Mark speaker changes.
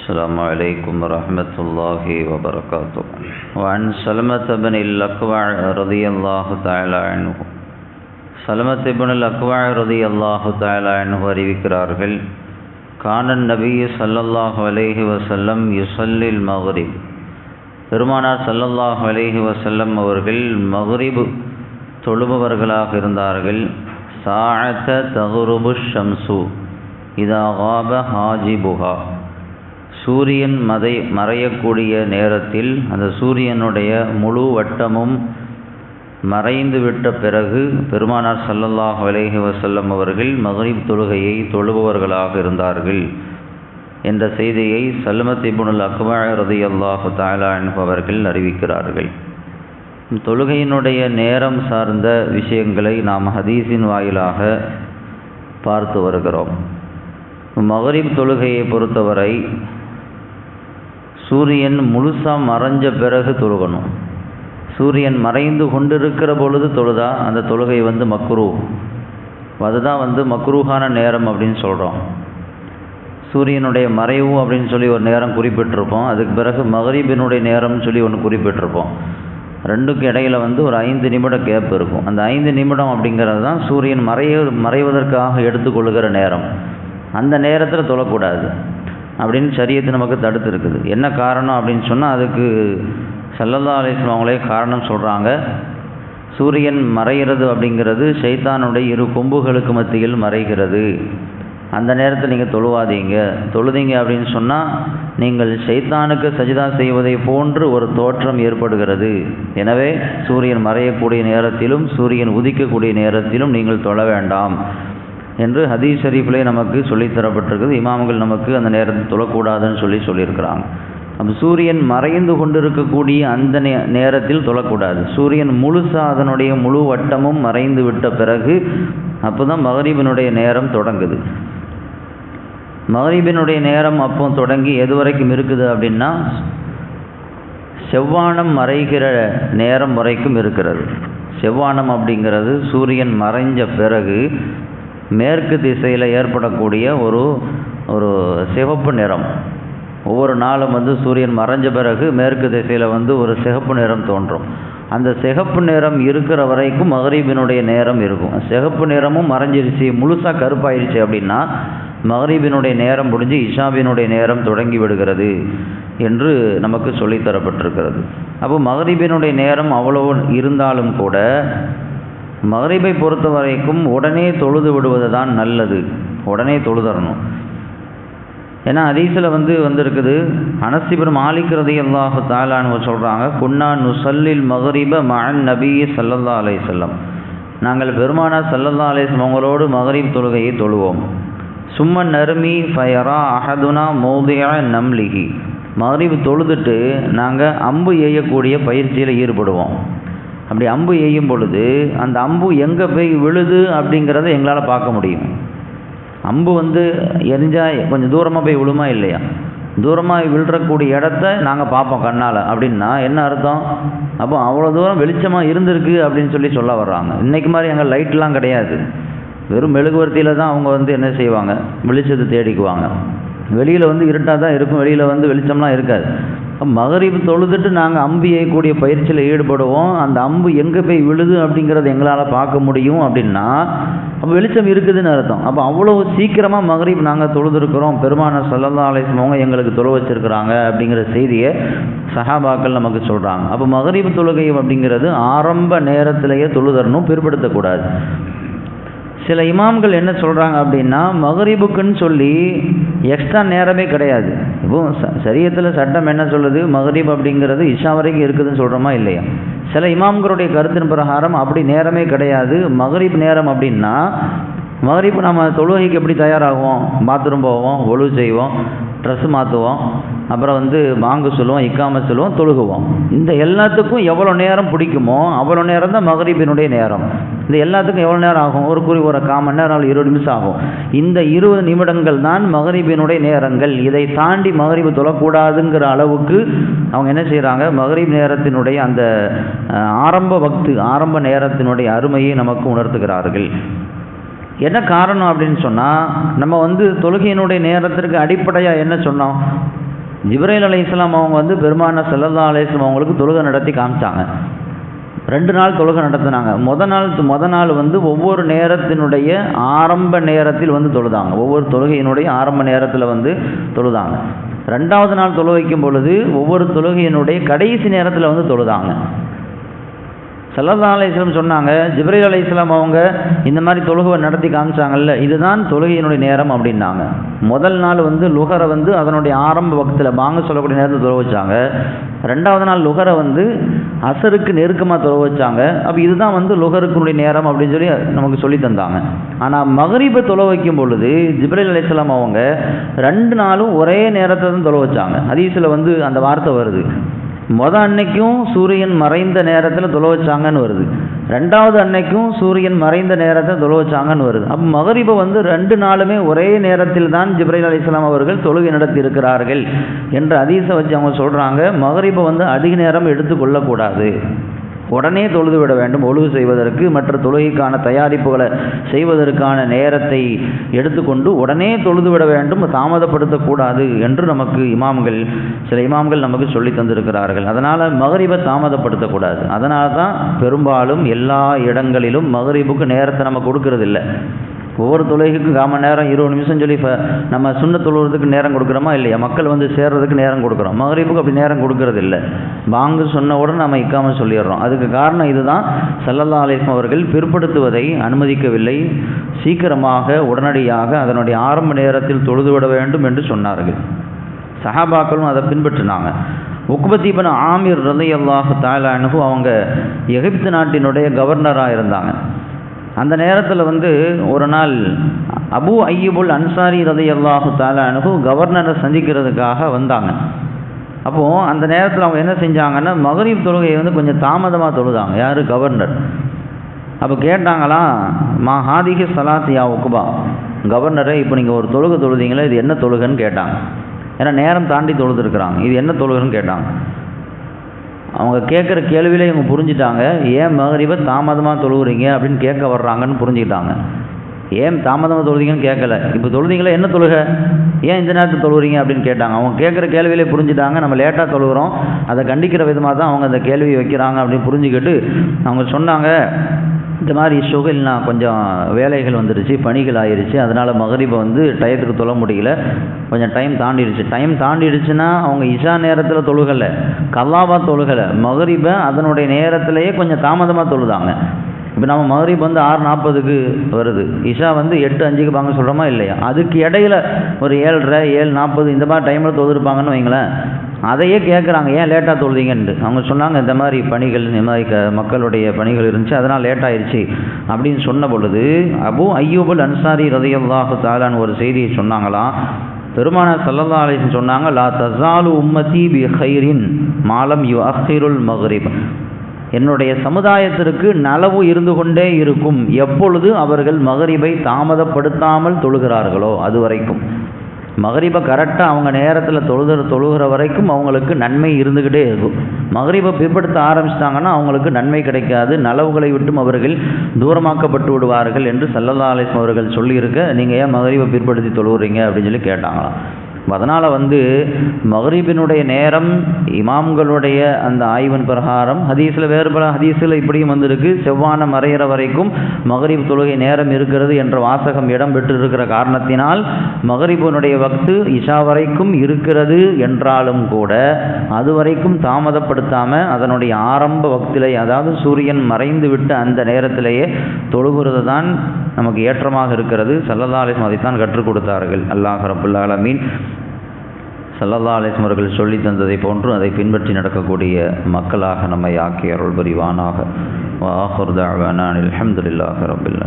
Speaker 1: السلام عليكم ورحمة الله وبركاته. وعن سلمة بن الأكوع رضي الله تعالى عنه سلمة بن الأكوع رضي الله تعالى عنه அறிவிக்கிறார்கள், கான நபி ஸல்லல்லாஹு அலைஹி வஸல்லம் யுஸல்லில் மக்ரிப். பெருமானார் ஸல்லல்லாஹு அலைஹி வஸல்லம் அவர்கள் மக்ரிப் தொழுபவர்களாக இருந்தார்கள். சாஅத தகுருபு ஷம்சு இதா காப ஹாஜிபுஹா. சூரியன் மறையக்கூடிய நேரத்தில் அந்த சூரியனுடைய முழு வட்டமும் மறைந்துவிட்ட பிறகு பெருமானார் ஸல்லல்லாஹு அலைஹி வஸல்லம் அவர்கள் மக்ரிப் தொழுகையை தொழுபவர்களாக இருந்தார்கள் என்ற செய்தியை சல்மத் இப்னுல் அக்வா ரலியல்லாஹு தஆலா அன்ஹு அவர்கள் அறிவிக்கிறார்கள். தொழுகையினுடைய நேரம் சார்ந்த விஷயங்களை நாம் ஹதீஸின் வாயிலாக பார்த்து வருகிறோம். மக்ரிப் தொழுகையை பொறுத்தவரை சூரியன் முழுசாக மறைஞ்ச பிறகு தொழுகணும். சூரியன் மறைந்து கொண்டிருக்கிற பொழுது தொழுதா அந்த தொழுகை மக்ரூ. அதுதான் மக்ரூஹான நேரம் அப்படின்னு சொல்கிறோம். சூரியனுடைய மறைவு அப்படின்னு சொல்லி ஒரு நேரம் குறிப்பிட்டிருப்போம். அதுக்கு பிறகு மக்ரிபினுடைய நேரம்னு சொல்லி ஒன்று குறிப்பிட்டிருப்போம். ரெண்டுக்கு இடையில் ஒரு 5 நிமிட கேப் இருக்கும். அந்த 5 நிமிடம் அப்படிங்கிறது தான் சூரியன் மறைவதற்காக எடுத்துக்கொள்கிற நேரம். அந்த நேரத்தில் தொழக்கூடாது அப்படின்னு ஷரியத்து நமக்கு தடுத்து இருக்குது. என்ன காரணம் அப்படின்னு சொன்னால், அதுக்கு ஸல்லல்லாஹு அலைஹி வஸல்லம் அவங்களே காரணம் சொல்கிறாங்க. சூரியன் மறைகிறது அப்படிங்கிறது ஷைத்தானுடைய 2 கொம்புகளுக்கு மத்தியில் மறைகிறது. அந்த நேரத்தில் நீங்கள் தொழுதீங்க அப்படின்னு சொன்னால் நீங்கள் ஷைத்தானுக்கு சஜிதா செய்வதை போன்று ஒரு தோற்றம் ஏற்படுகிறது. எனவே சூரியன் மறையக்கூடிய நேரத்திலும் சூரியன் உதிக்கக்கூடிய நேரத்திலும் நீங்கள் தொழ வேண்டாம் என்று ஹதீஸ் ஷரீஃபிலே நமக்கு சொல்லித்தரப்பட்டிருக்குது. இமாம்கள் நமக்கு அந்த நேரத்தில் தொழக்கூடாதுன்னு சொல்லியிருக்கிறாங்க. அப்போ சூரியன் மறைந்து கொண்டிருக்கக்கூடிய அந்த நேரத்தில் தொழக்கூடாது. சூரியன் முழுசாக அதனுடைய முழு வட்டமும் மறைந்து விட்ட பிறகு அப்போ தான் மக்ரிபினுடைய நேரம் தொடங்குது. மக்ரிபினுடைய நேரம் அப்போ தொடங்கி எது வரைக்கும் இருக்குது அப்படின்னா, செவ்வானம் மறைகிற நேரம் வரைக்கும் இருக்கிறது. செவ்வானம் அப்படிங்கிறது சூரியன் மறைஞ்ச பிறகு மேற்கு திசையில் ஏற்படக்கூடிய ஒரு சிவப்பு நிறம். ஒவ்வொரு நாளும் சூரியன் மறைஞ்ச பிறகு மேற்கு திசையில் ஒரு சிகப்பு நிறம் தோன்றும். அந்த சிகப்பு நிறம் இருக்கிற வரைக்கும் மக்ரிபினுடைய நேரம் இருக்கும். சிகப்பு நிறமும் மறைஞ்சிருச்சு, முழுசாக கருப்பாயிருச்சு அப்படின்னா மக்ரிபினுடைய நேரம் முடிஞ்சு இஷாவினுடைய நேரம் தொடங்கி விடுகிறது என்று நமக்கு சொல்லித்தரப்பட்டிருக்கிறது. அப்போ மக்ரிபினுடைய நேரம் அவ்வளவு இருந்தாலும் கூட மக்ரிபை பொறுத்த வரைக்கும் உடனே தொழுது விடுவது தான் நல்லது. உடனே தொழுதரணும். ஏன்னா ஹதீஸில் வந்திருக்குது. அனஸ் இப்னு மாலிக் ரலியல்லாஹு தஆலா அன்ஹு சொல்கிறாங்க, குன்னா நுஸல்லில் மக்ரிப மஅன் நபி ஸல்லல்லாஹு அலைஹி வஸல்லம். நாங்கள் பெருமானார் ஸல்லல்லாஹு அலைஹி வஸல்லம் அவங்களோடு மக்ரிப் தொழுகையை தொழுவோம். சும்ம நர்மி ஃபயரா அஹதுனா மௌதிஅ நம்லிஹி. மக்ரிப் தொழுதுட்டு நாங்கள் அம்பு எய்யக்கூடிய பயிற்சியில் ஈடுபடுவோம். அப்படி அம்பு எய்யும் பொழுது அந்த அம்பு எங்கே போய் விழுது அப்படிங்கிறத எங்களால் பார்க்க முடியும். அம்பு எரிஞ்சால் கொஞ்சம் தூரமாக போய் விழுமா இல்லையா? தூரமாக விழுறக்கூடிய இடத்த நாங்கள் பார்ப்போம் கண்ணால். அப்படின்னா என்ன அர்த்தம்? அப்போ அவ்வளோ தூரம் வெளிச்சமாக இருந்திருக்கு அப்படின்னு சொல்ல வர்றாங்க. இன்றைக்கு மாதிரி அங்கே லைட்லாம் கிடையாது. வெறும் மெழுகுவர்த்தியில் தான் அவங்க என்ன செய்வாங்க, வெளிச்சத்தை தேடிக்குவாங்க. வெளியில் இருட்டாக தான் இருக்கும், வெளியில் வெளிச்சம்லாம் இருக்காது. மக்ரிப் தொழுதுட்டு நாங்கள் அம்பு எய்யக்கூடிய பயிற்சியில் ஈடுபடுவோம். அந்த அம்பு எங்கே போய் விழுது அப்படிங்கிறத எங்களால் பார்க்க முடியும். அப்படின்னா அப்போ வெளிச்சம் இருக்குதுன்னு அர்த்தம். அப்போ அவ்வளோ சீக்கிரமாக மக்ரிப் நாங்கள் தொழுதுருக்கிறோம், பெருமானார் ஸல்லல்லாஹு அலைஹி வஸல்லம் அவங்க எங்களுக்கு தொழ வச்சுருக்கிறாங்க அப்படிங்கிற செய்தியை சஹாபாக்கள் நமக்கு சொல்கிறாங்க. அப்போ மக்ரிப் தொழுகை அப்படிங்கிறது ஆரம்ப நேரத்திலேயே தொழுதரணும், பிற்படுத்தக்கூடாது. சில இமாம்கள் என்ன சொல்கிறாங்க அப்படின்னா, மக்ரிபுக்குன்னு சொல்லி எக்ஸ்ட்ரா நேரமே கிடையாது. இப்போ ஷரியத்தில் சட்டம் என்ன சொல்லுது, மக்ரிப் அப்படிங்கிறது இஷா வரைக்கும் இருக்குதுன்னு சொல்கிறோமா இல்லையா? சில இமாம்களுடைய கருத்தின் பிரகாரம் அப்படி நேரமே கிடையாது. மக்ரிப் நேரம் அப்படின்னா, மக்ரிப் நம்ம தொழுகைக்கு எப்படி தயாராகுவோம்? பாத்ரூம் போவோம், ஒழு செய்வோம், ட்ரெஸ்ஸு மாற்றுவோம், அப்புறம் பாங்கு சொல்லுவோம், இக்காமத் சொல்லுவோம், தொழுகுவோம். இந்த எல்லாத்துக்கும் எவ்வளோ நேரம் பிடிக்குமோ அவ்வளோ நேரம் தான் மக்ரிபினுடைய நேரம். இந்த எல்லாத்துக்கும் எவ்வளோ நேரம் ஆகும்? ஒரு 1/4 மணி நேரம், 20 நிமிஷம் ஆகும். இந்த 20 நிமிடங்கள் தான் மக்ரிபினுடைய நேரங்கள். இதை தாண்டி மக்ரிப் தொழக்கூடாதுங்கிற அளவுக்கு அவங்க என்ன செய்கிறாங்க, மக்ரிப் நேரத்தினுடைய அந்த ஆரம்ப நேரத்தினுடைய அருமையை நமக்கு உணர்த்துகிறார்கள். என்ன காரணம் அப்படின்னு சொன்னால், நம்ம தொழுகையினுடைய நேரத்திற்கு அடிப்படையாக என்ன சொன்னோம்? ஜிப்ரீல் அலைஹிஸ்ஸலாம் அவங்க வந்து பெருமானார் ஸல்லல்லாஹு அலைஹி வஸல்லம் அவங்களுக்கு தொழுகை நடத்தி காமிச்சாங்க. 2 நாள் தொழுகை நடத்தினாங்க. முத நாள் வந்து ஒவ்வொரு நேரத்தினுடைய ஆரம்ப நேரத்தில் வந்து தொழுதாங்க. ஒவ்வொரு தொழுகையினுடைய ஆரம்ப நேரத்தில் வந்து தொழுதாங்க. 2வது நாள் தொழு வைக்கும் பொழுது ஒவ்வொரு தொழுகையினுடைய கடைசி நேரத்தில் வந்து தொழுதாங்க. ஸல்லல்லாஹு அலைஹி வஸல்லம் சொன்னாங்க, ஜிப்ரீல் அலைஹிஸ்ஸலாம் அவங்க இந்த மாதிரி தொழுகை நடத்தி காமிச்சாங்கல்ல, இதுதான் தொழுகையினுடைய நேரம் அப்படின்னாங்க. முதல் நாள் வந்து லுகரை வந்து அதனுடைய ஆரம்ப வக்தில் பாங்க சொல்லக்கூடிய நேரத்தில் தொழு வச்சாங்க. 2வது நாள் லுகரை வந்து அசருக்கு நெருக்கமாக தொழு வச்சாங்க. அப்போ இதுதான் வந்து லுகருக்குனுடைய நேரம் அப்படின்னு சொல்லி நமக்கு சொல்லி தந்தாங்க. ஆனால் மகரிபை தொழு வைக்கும் பொழுது ஜிப்ரீல் அலைஹிஸ்ஸலாம் அவங்க 2 நாளும் ஒரே நேரத்தை தான் தொழு வச்சாங்க. ஹதீஸில் வந்து அந்த வார்த்தை வருது. அன்னைக்கும் சூரியன் மறைந்த நேரத்தில் தொழு வச்சாங்கன்னு வருது. 2வது அன்னைக்கும் சூரியன் மறைந்த நேரத்தில் தொழு வச்சாங்கன்னு வருது. அப்போ மகரிபை வந்து 2 நாளுமே ஒரே நேரத்தில் தான் ஜிப்ரீல் அலைஹிஸ்ஸலாம் அவர்கள் தொழுகை நடத்தி இருக்கிறார்கள் என்ற ஹதீஸை வச்சு அவங்க சொல்கிறாங்க, மகரிபை வந்து அதிக நேரம் எடுத்துக்கொள்ளக்கூடாது, உடனே தொழுது விட வேண்டும். ஒழுகு செய்வதற்கு மற்ற தொழுகைக்கான தயாரிப்புகளை செய்வதற்கான நேரத்தை எடுத்துக்கொண்டு உடனே தொழுது விட வேண்டும், தாமதப்படுத்தக்கூடாது என்று நமக்கு சில இமாம்கள் நமக்கு சொல்லி தந்திருக்கிறார்கள். அதனால் மகரிபை தாமதப்படுத்தக்கூடாது. அதனால தான் பெரும்பாலும் எல்லா இடங்களிலும் மகரிபுக்கு நேரத்தை நம்ம கொடுக்கறதில்லை. ஒவ்வொரு தொழுகைக்கும் 1/4 மணி நேரம் 20 நிமிஷம் சொல்லி நம்ம சுன்னத் தொழுகிறதுக்கு நேரம் கொடுக்குறோமா இல்லையா? மக்கள் வந்து சேர்றதுக்கு நேரம் கொடுக்குறோம். மகரிபுக்கு அப்படி நேரம் கொடுக்கறது இல்லை. பாங்கு சொன்ன உடனே நம்ம இக்காம சொல்லிடுறோம். அதுக்கு காரணம் இதுதான், ஸல்லல்லாஹு அலைஹி வஸல்லம் அவர்கள் பிற்படுத்துவதை அனுமதிக்கவில்லை. சீக்கிரமாக உடனடியாக அதனுடைய ஆரம்ப நேரத்தில் தொழுது விட வேண்டும் என்று சொன்னார்கள். சஹாபாக்களும் அதை பின்பற்றினாங்க. உக்பத் இப்னு ஆமிர் ரலியல்லாஹு தஆலா அன்ஹு அவங்க எகிப்து நாட்டினுடைய கவர்னராக இருந்தாங்க. அந்த நேரத்தில் வந்து ஒரு நாள் அபு அய்யூபுல் அன்சாரி ரலியல்லாஹு தஆலா அன்ஹு கவர்னரை சந்திக்கிறதுக்காக வந்தாங்க. அப்போது அந்த நேரத்தில் அவங்க என்ன செஞ்சாங்கன்னா, மகரிப் தொழுகையை வந்து கொஞ்சம் தாமதமாக தொழுதாங்க. யார்? கவர்னர். அப்போ கேட்டாங்களாம், மா ஹாதிஹி ஸலாத் யா உக்பா, கவர்னரை இப்போ நீங்கள் ஒரு தொழுகை தொழுதீங்களே, இது என்ன தொழுகைன்னு கேட்டாங்க. ஏன்னா நேரம் தாண்டி தொழுதுருக்குறாங்க. இது என்ன தொழுகைன்னு கேட்டாங்க. அவங்க கேட்குற கேள்வியிலே இவங்க புரிஞ்சுட்டாங்க, ஏன் மகரிபை தாமதமாக தொழுகிறீங்க அப்படின்னு கேட்க வர்றாங்கன்னு புரிஞ்சுக்கிட்டாங்க. ஏன் தாமதமாக தொழுதிங்கன்னு கேட்கல, இப்போ தொழுதிங்களா என்ன தொழுகை, ஏன் இந்த நேரத்தில் தொழுகிறீங்க அப்படின்னு கேட்டாங்க. அவங்க கேட்குற கேள்வியிலே புரிஞ்சுட்டாங்க, நம்ம லேட்டாக தொழுகிறோம், அதை கண்டிக்கிற விதமாக தான் அவங்க அந்த கேள்வியை வைக்கிறாங்க அப்படின்னு புரிஞ்சுக்கிட்டு அவங்க சொன்னாங்க, இந்த மாதிரி ஷுகல்னா கொஞ்சம் வேலைகள் வந்துடுச்சு, பணிகள் ஆயிடுச்சு, அதனால் மகரிபை வந்து டயத்துக்கு தொழ முடியல, கொஞ்சம் டைம் தாண்டிடுச்சுன்னா அவங்க இஷா நேரத்தில் தொழுகலை, கல்லாவா தொழுகலை, மகரிபை அதனுடைய நேரத்திலேயே கொஞ்சம் தாமதமாக தொழுதாங்க. இப்போ நம்ம மகரிப் வந்து 6:40க்கு வருது, இஷா வந்து 8:05க்கு பாங்க சொல்கிறோமா இல்லையா? அதுக்கு இடையில ஒரு 7:30 7:40 இந்த மாதிரி டைமில் தொழுதுருப்பாங்கன்னு வைங்களேன். அதையே கேட்குறாங்க, ஏன் லேட்டாக தொழுதிங்கன்ட்டு. அவங்க சொன்னாங்க, இந்த மாதிரி பணிகள், இந்த மாதிரி மக்களுடைய பணிகள் இருந்துச்சு, அதனால் லேட் ஆயிடுச்சு அப்படின்னு சொன்ன பொழுது அபு அய்யூபுல் அன்சாரி ரலியல்லாஹு தஆலான்னு ஒரு செய்தியை சொன்னாங்களாம். பெருமானார் ஸல்லல்லாஹு அலைஹி வஸல்லம் சொன்னாங்க, லா தஸாலு உம்மதி பி கைரின் மாலம் யுஅக்கிருல் மக்ரிப், என்னுடைய சமுதாயத்திற்கு நலவு இருந்து கொண்டே இருக்கும் எப்பொழுது அவர்கள் மகரிபை தாமதப்படுத்தாமல் தொழுகிறார்களோ அது வரைக்கும். மகரிபை கரெக்டாக அவங்க நேரத்தில் தொழுகிற வரைக்கும் அவங்களுக்கு நன்மை இருந்துக்கிட்டே இருக்கும். மகரிபை பிற்படுத்த ஆரம்பிச்சிட்டாங்கன்னா அவங்களுக்கு நன்மை கிடைக்காது, நலவுகளை விட்டும் அவர்கள் தூரமாக்கப்பட்டு விடுவார்கள் என்று ஸல்லல்லாஹு அலைஹி வஸல்லம் அவர்கள் சொல்லியிருக்க, நீங்கள் ஏன் மகரிபை பிற்படுத்தி தொழுகிறீங்க அப்படின்னு சொல்லி கேட்டாங்களாம். அதனால் வந்து மகரிபினுடைய நேரம் இமாம்களுடைய அந்த ஆய்வின் பிரகாரம் ஹதீஸில் வேறு பல ஹதீஸில் இப்படியும் வந்திருக்கு, செவ்வானம் மறையிற வரைக்கும் மகரிப் தொழுகை நேரம் இருக்கிறது என்ற வாசகம் இடம் பெற்றிருக்கிற காரணத்தினால் மகரிபினுடைய வக்து இஷா வரைக்கும் இருக்கிறது என்றாலும் கூட அது வரைக்கும் தாமதப்படுத்தாமல் அதனுடைய ஆரம்ப வக்திலே, அதாவது சூரியன் மறைந்து விட்டு அந்த நேரத்திலேயே தொழுகிறது தான் நமக்கு ஏற்றமாக இருக்கிறது. ஸல்லல்லாஹு அலைஹி வஸல்லம் அதைத்தான் கற்றுக் கொடுத்தார்கள். அல்லாஹ் ரப்புல் ஆலமீன் ஸல்லல்லாஹு அலைஹி வஸல்லம் அவர்கள் சொல்லி தந்ததை போன்று அதை பின்பற்றி நடக்கக்கூடிய மக்களாக நம்மை ஆக்கி அருள் புரிவானாக. வ ஆகிரு தஅவானா அல்ஹம்துலில்லாஹி ரப்பில் ஆலமீன்.